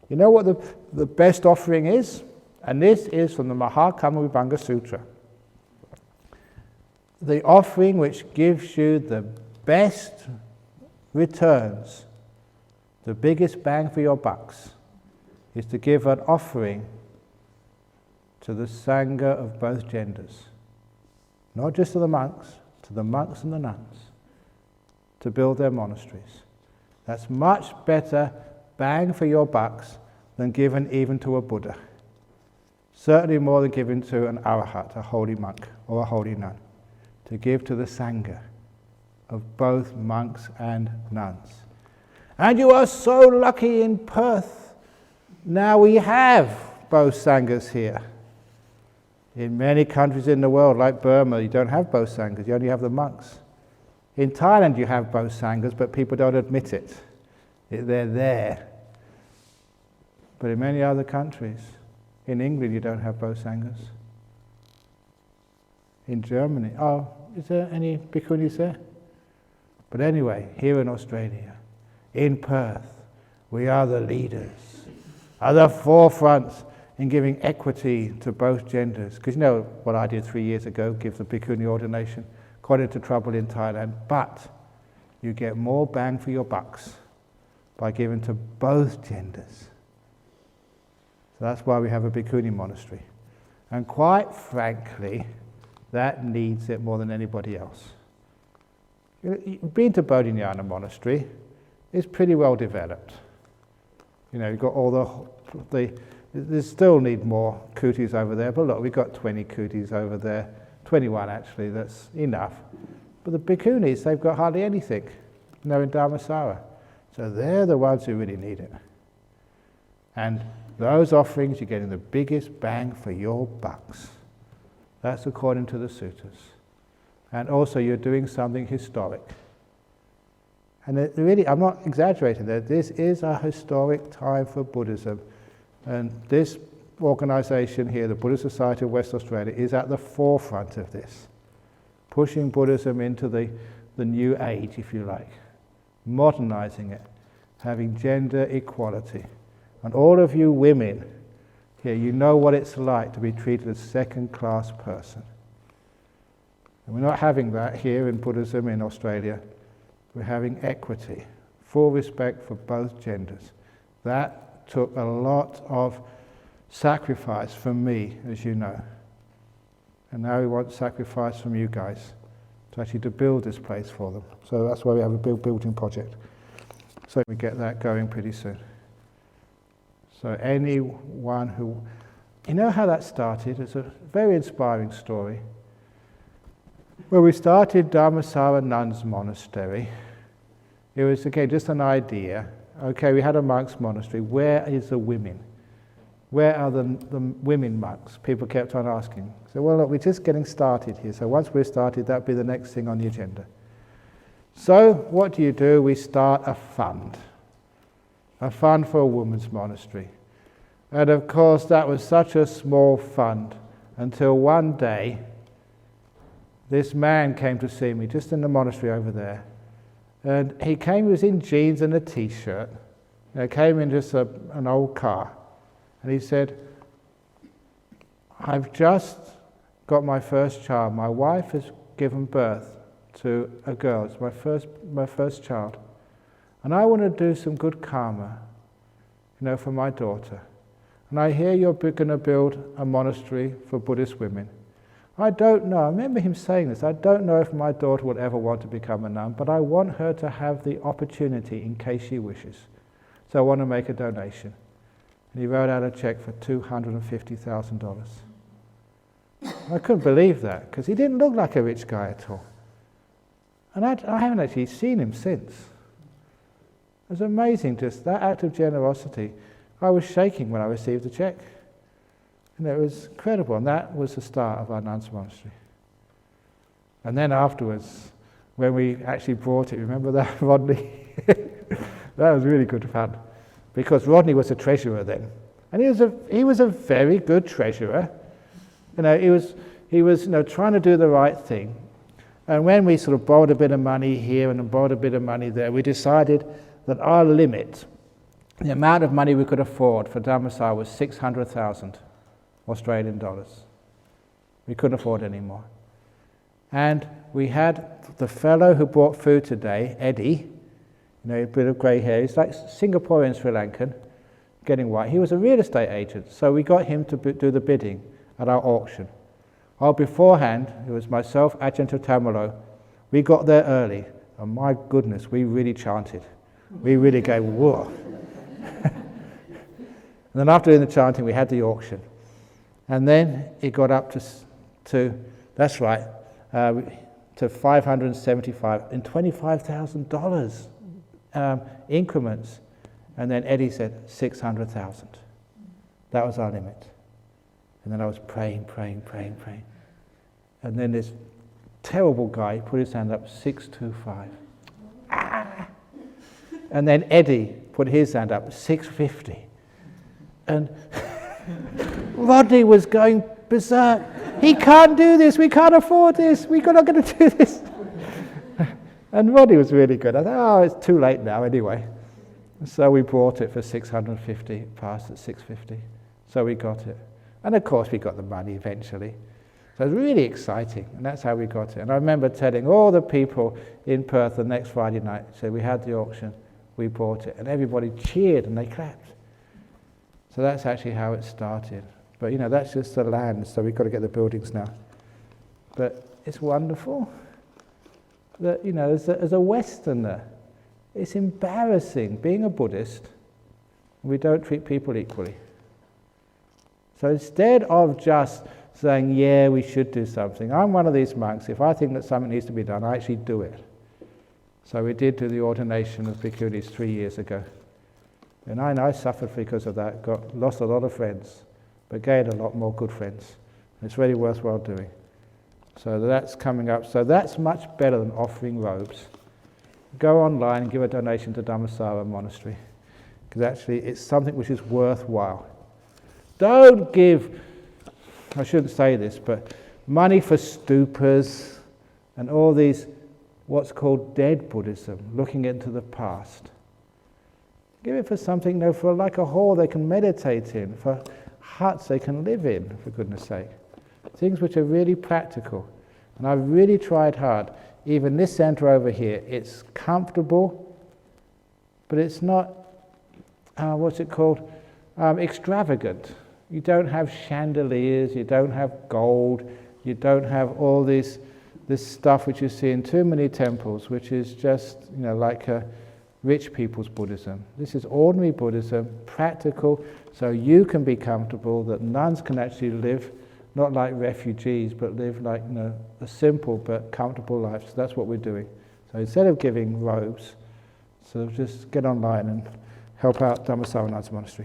You know what the best offering is? And this is from the Mahakamavibhanga Sutra. The offering which gives you the best returns, the biggest bang for your bucks, is to give an offering to the Sangha of both genders. Not just to the monks and the nuns, to build their monasteries. That's much better bang for your bucks than given even to a Buddha. Certainly more than given to an arahat, a holy monk or a holy nun. To give to the Sangha of both monks and nuns. And you are so lucky in Perth. Now we have both Sanghas here. In many countries in the world, like Burma, you don't have both Sanghas, you only have the monks. In Thailand you have both Sanghas, but people don't admit it. They're there. But in many other countries, in England you don't have both Sanghas. In Germany, is there any bhikkhunis there? But anyway, here in Australia, in Perth, we are the leaders, are the forefronts in giving equity to both genders. Because you know what I did 3 years ago, give the bhikkhuni ordination, got into trouble in Thailand, but you get more bang for your bucks by giving to both genders. So that's why we have a bhikkhuni monastery. And quite frankly, that needs it more than anybody else. Being to Bodhinyana Monastery is pretty well developed. You know, you've got all they still need more kutis over there, but look, we've got 20 kutis over there, 21 actually, that's enough. But the bhikkhunis, they've got hardly anything, in Dharmasara. So they're the ones who really need it. And those offerings, you're getting the biggest bang for your bucks. That's according to the suttas. And also you're doing something historic. And really, I'm not exaggerating there, this is a historic time for Buddhism. And this organisation here, the Buddhist Society of West Australia, is at the forefront of this. Pushing Buddhism into the new age, if you like. Modernising it. Having gender equality. And all of you women here, you know what it's like to be treated as second-class person. And we're not having that here in Buddhism in Australia. We're having equity, full respect for both genders. That took a lot of sacrifice from me, as you know. And now we want sacrifice from you guys to actually to build this place for them. So that's why we have a building project. So we get that going pretty soon. So anyone who... You know how that started? It's a very inspiring story. When we started Dharmasara Nuns Monastery, it was, again, just an idea. Okay, we had a monks' monastery. Where is the women? Where are the women monks? People kept on asking. So, well, look, we're just getting started here. So once we're started, that'll be the next thing on the agenda. So what do? We start a fund for a women's monastery. And of course, that was such a small fund until one day, this man came to see me just in the monastery over there. And he was in jeans and a t-shirt. He came in just an old car. And he said, I've just got my first child. My wife has given birth to a girl. It's my first child. And I want to do some good karma, for my daughter. And I hear you're going to build a monastery for Buddhist women. I don't know, I remember him saying this, I don't know if my daughter would ever want to become a nun, but I want her to have the opportunity in case she wishes. So I want to make a donation. And he wrote out a check for $250,000. I couldn't believe that, because he didn't look like a rich guy at all. And I haven't actually seen him since. It was amazing, just that act of generosity. I was shaking when I received the check. And it was incredible, and that was the start of our nuns' monastery. And then afterwards, when we actually brought it, remember that, Rodney? That was really good fun, because Rodney was a treasurer then, and he was a very good treasurer. He was trying to do the right thing. And when we sort of borrowed a bit of money here and borrowed a bit of money there, we decided that our limit The amount of money we could afford for Dhammasara was 600,000 Australian dollars. We couldn't afford any more. And we had the fellow who brought food today, Eddie, a bit of grey hair, he's like Singaporean Sri Lankan, getting white. He was a real estate agent, so we got him to do the bidding at our auction. Beforehand, it was myself, Ajahn Brahm, we got there early, and my goodness, we really chanted. We really gave whoa. And then after doing the chanting, we had the auction. And then it got up to that's right, to 575 and $25,000 increments. And then Eddie said 600,000. That was our limit. And then I was praying. And then this terrible guy put his hand up, 625. Ah! And then Eddie put his hand up, 650. And Rodney was going berserk. He can't do this, we can't afford this, we're not going to do this. And Rodney was really good. I thought, it's too late now anyway. So we bought it for 650, passed at 650. So we got it. And of course we got the money eventually. So it was really exciting, and that's how we got it. And I remember telling all the people in Perth the next Friday night, so we had the auction, we bought it, and everybody cheered and they clapped. So that's actually how it started. But that's just the land, so we've got to get the buildings now. But it's wonderful that, as a Westerner, it's embarrassing being a Buddhist, we don't treat people equally. So instead of just saying, yeah, we should do something, I'm one of these monks, if I think that something needs to be done, I actually do it. So we did do the ordination of bhikkhunis 3 years ago. And I suffered because of that, lost a lot of friends, but gained a lot more good friends. It's really worthwhile doing. So that's coming up. So that's much better than offering robes. Go online and give a donation to Dhammasara Monastery, because actually it's something which is worthwhile. Don't give, I shouldn't say this, but money for stupas and all these, what's called dead Buddhism, looking into the past. Give it for something, for like a hall they can meditate in, for huts they can live in, for goodness sake. Things which are really practical. And I've really tried hard. Even this centre over here, it's comfortable, but it's not, extravagant. You don't have chandeliers, you don't have gold, you don't have all this stuff which you see in too many temples, which is just, like a rich people's Buddhism. This is ordinary Buddhism, practical, so you can be comfortable, that nuns can actually live not like refugees, but live like a simple but comfortable life. So that's what we're doing. So instead of giving robes, so just get online and help out Dhammasara Monastery.